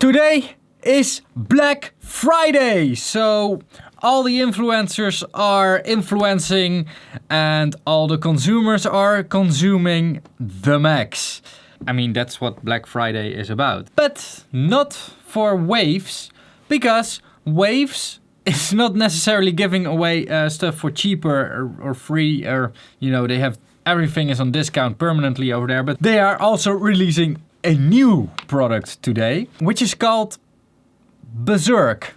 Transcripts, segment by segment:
Today is Black Friday, so all the influencers are influencing and all the consumers are consuming the max. I mean, that's what Black Friday is about. But not for Waves, because Waves is not necessarily giving away stuff for cheaper or free, or, you know, they have everything is on discount permanently over there, but they are also releasing a new product today, which is called BERZERK.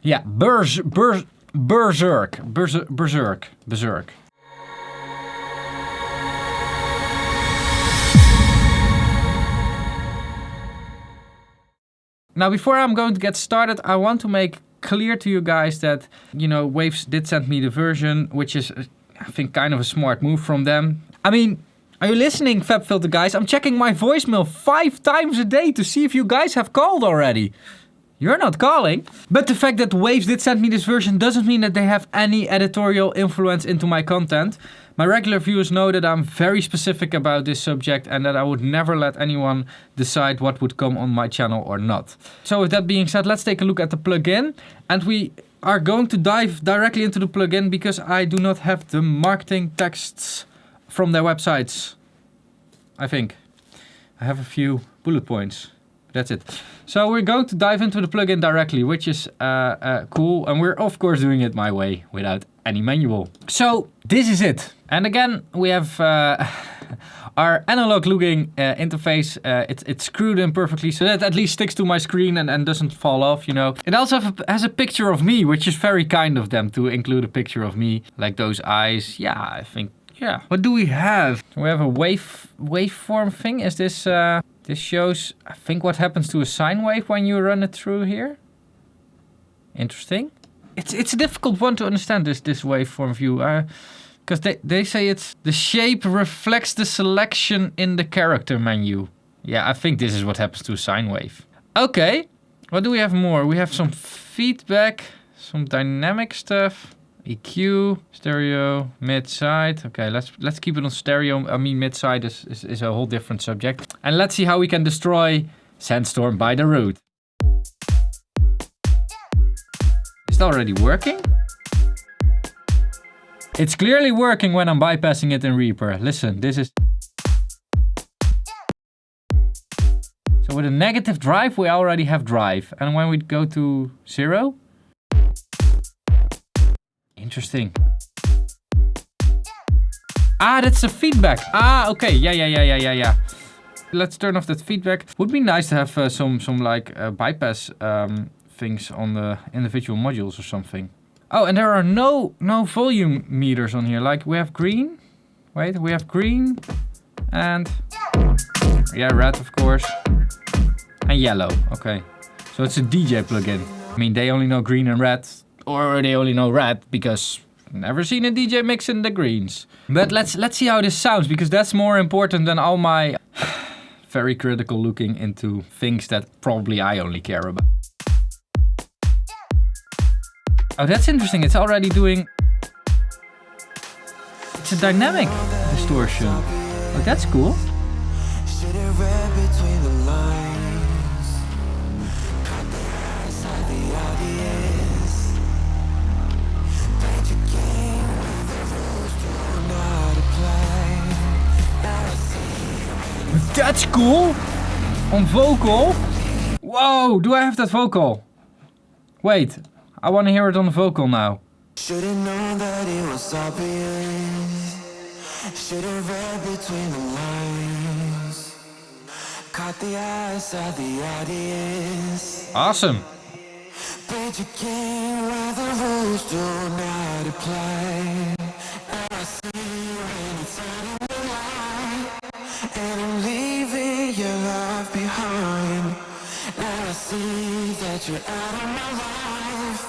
Yeah, BERZERK. Now, before I'm going to get started, I want to make clear to you guys that, you know, Waves did send me the version, which is, I think, kind of a smart move from them. I mean, are you listening, FabFilter guys? I'm checking my voicemail 5 times a day to see if you guys have called already. You're not calling. But the fact that Waves did send me this version doesn't mean that they have any editorial influence into my content. My regular viewers know that I'm very specific about this subject and that I would never let anyone decide what would come on my channel or not. So with that being said, let's take a look at the plugin. And we are going to dive directly into the plugin because I do not have the marketing texts from their websites. I think. I have a few bullet points. That's it. So we're going to dive into the plugin directly, which is cool. And we're of course doing it my way without any manual. So this is it. And again, we have our analog looking interface. It's screwed in perfectly so that at least sticks to my screen and doesn't fall off, you know. It also has a picture of me, which is very kind of them to include a picture of me. Like those eyes. Yeah, I think. Yeah. What do we have? We have a waveform thing. Is this... This shows, I think, what happens to a sine wave when you run it through here. Interesting. It's a difficult one to understand, this waveform view. Because they say it's the shape reflects the selection in the character menu. Yeah, I think this is what happens to a sine wave. Okay. What do we have more? We have some feedback, some dynamic stuff. EQ, stereo, mid-side. Okay, let's keep it on stereo. I mean, mid-side is a whole different subject. And let's see how we can destroy Sandstorm by the root. Is it already working? It's clearly working when I'm bypassing it in Reaper. Listen, this is... So with a negative drive, we already have drive. And when we go to 0... Interesting. Ah, that's the feedback. Ah, okay. Yeah. Let's turn off that feedback. Would be nice to have some like bypass things on the individual modules or something. Oh, and there are no volume meters on here. Like we have green. Wait, we have green and yeah, red of course, and yellow. Okay, so it's a DJ plugin. I mean, they only know green and red. Or they only know red because I've never seen a DJ mix in the greens. But let's see how this sounds, because that's more important than all my very critical looking into things that probably I only care about. Oh, that's interesting. It's already doing... It's a dynamic distortion. Oh, that's cool. That's cool! On vocal? Whoa, do I have that vocal? Wait, I want to hear it on the vocal now. Should've known that it was obvious. Should've read between the lines. Caught the eyes of the audience. Awesome. But you can't where the rules do not apply. I see you inside of the light. And I'm leaving your love behind. Now I see that you're out of my life.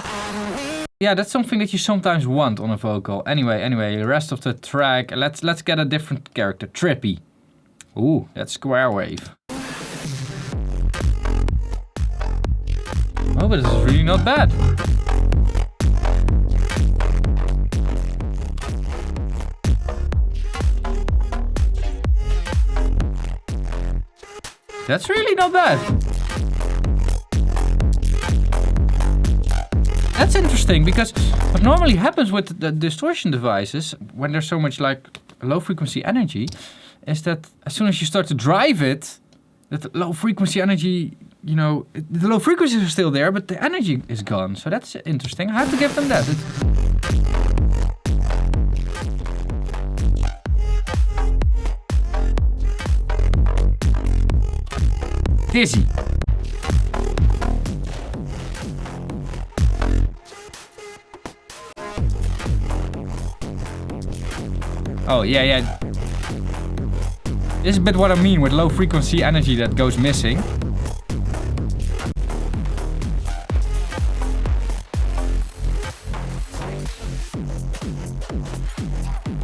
I don't need... Yeah, that's something that you sometimes want on a vocal. Anyway, the rest of the track, let's get a different character. Trippy. Ooh, that's square wave. Oh, but this is really not bad. That's really not bad. That's interesting, because what normally happens with the distortion devices, when there's so much like low frequency energy, is that as soon as you start to drive it, that low frequency energy, you know, the low frequencies are still there, but the energy is gone. So that's interesting. I have to give them that. Dizzy. Oh, yeah. This is a bit what I mean with low frequency energy that goes missing.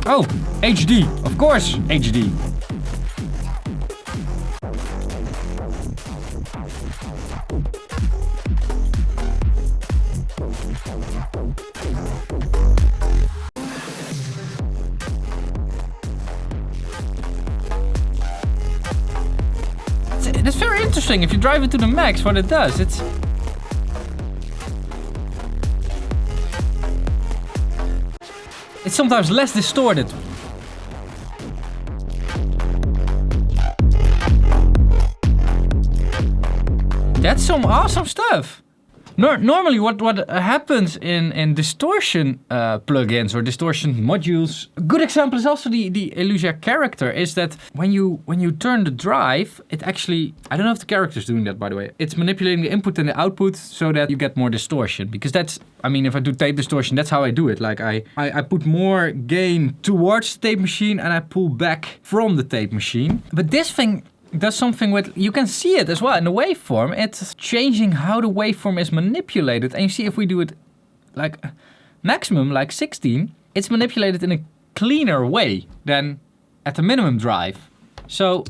Oh, HD. Of course, HD. It's very interesting if you drive it to the max, what it does. It's sometimes less distorted. That's some awesome stuff. Normally what happens in distortion plugins or distortion modules, a good example is also the Illusia character, is that when you turn the drive, it actually, I don't know if the character is doing that, by the way, it's manipulating the input and the output so that you get more distortion. Because that's, I mean, if I do tape distortion, that's how I do it. Like I put more gain towards the tape machine and I pull back from the tape machine. But this thing does something with, you can see it as well in the waveform. It's changing how the waveform is manipulated. And you see if we do it like maximum, like 16, it's manipulated in a cleaner way than at the minimum drive. So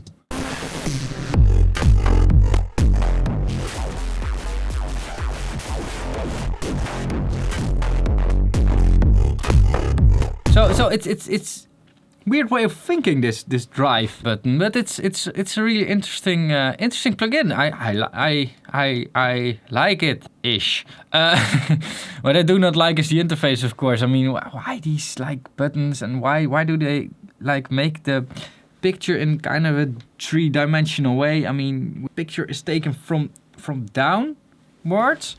it's weird way of thinking this drive button, but it's a really interesting plugin. I like it ish. What I do not like is the interface, of course. I mean, why these like buttons, and why do they like make the picture in kind of a 3-dimensional way? I mean, picture is taken from downwards,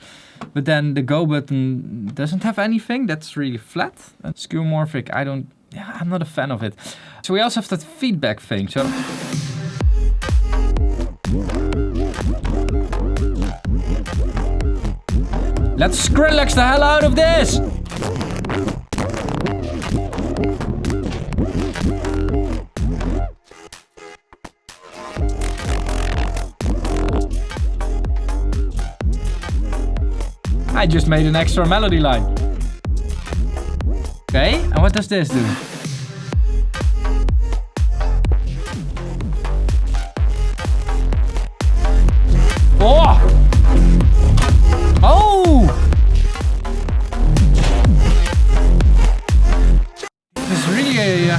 but then the go button doesn't have anything. That's really flat. And skeuomorphic, I'm not a fan of it. So we also have that feedback thing. So let's Skrillex the hell out of this! I just made an extra melody line. Okay, and what does this do? Oh! Oh! This is really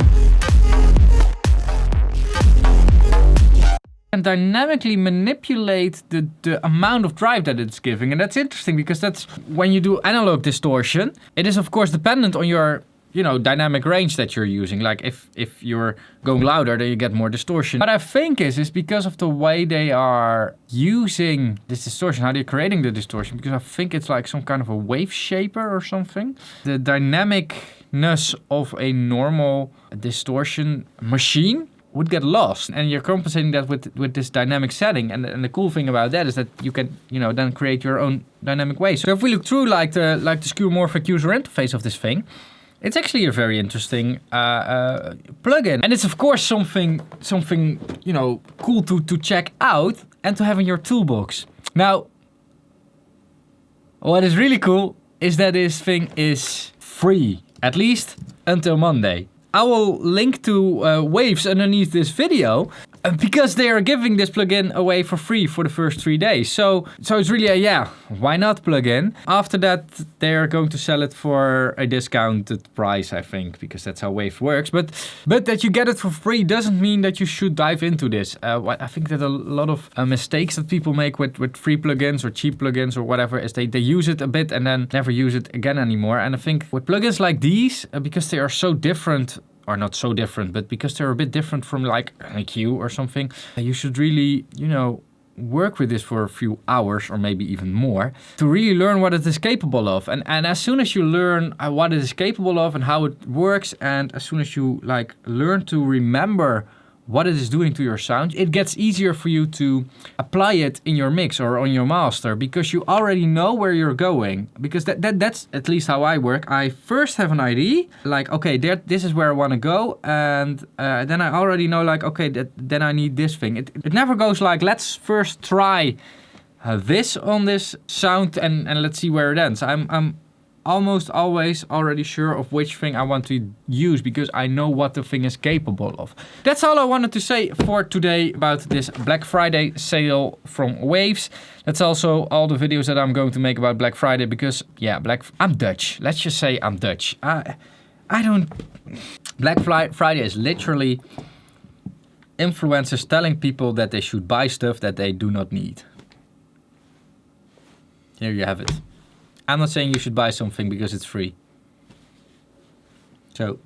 and dynamically manipulate the amount of drive that it's giving. And that's interesting because that's when you do analog distortion, it is of course dependent on your, you know, dynamic range that you're using. Like if you're going louder, then you get more distortion. What I think is because of the way they are using this distortion, how they're creating the distortion, because I think it's like some kind of a wave shaper or something. The dynamicness of a normal distortion machine would get lost, and you're compensating that with this dynamic setting. And the cool thing about that is that you can, you know, then create your own dynamic way. So if we look through like the skeuomorphic user interface of this thing, it's actually a very interesting plugin, and it's of course something you know, cool to check out and to have in your toolbox. Now, what is really cool is that this thing is free, at least until Monday. I will link to waves underneath this video. because they are giving this plugin away for free for the first 3 days. So it's really a yeah, why not plugin? After that, they are going to sell it for a discounted price, I think, because that's how Wave works. But that you get it for free doesn't mean that you should dive into this. I think that a lot of mistakes that people make with free plugins or cheap plugins or whatever is they use it a bit and then never use it again anymore. And I think with plugins like these, because they are so different, or not so different, but because they're a bit different from like IQ or something, you should really, you know, work with this for a few hours or maybe even more to really learn what it is capable of. And as soon as you learn what it is capable of and how it works, and as soon as you like learn to remember what it is doing to your sound, it gets easier for you to apply it in your mix or on your master, because you already know where you're going. Because that's at least how I work. I first have an idea, like, okay, this is where I want to go, and then I already know, like, okay, then I need this thing. It never goes like, let's first try this on this sound and let's see where it ends. I'm almost always already sure of which thing I want to use, because I know what the thing is capable of. That's all I wanted to say for today about this Black Friday sale from Waves. That's also all the videos that I'm going to make about Black Friday, because yeah, I'm Dutch. Let's just say I'm Dutch. Black Friday is literally influencers telling people that they should buy stuff that they do not need. Here you have it. I'm not saying you should buy something because it's free. So,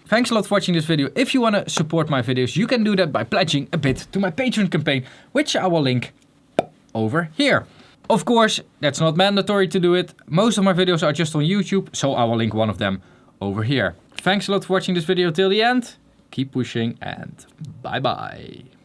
thanks a lot for watching this video. If you want to support my videos, you can do that by pledging a bit to my Patreon campaign, which I will link over here. Of course, that's not mandatory to do it. Most of my videos are just on YouTube, so I will link one of them over here. Thanks a lot for watching this video till the end. Keep pushing and bye-bye.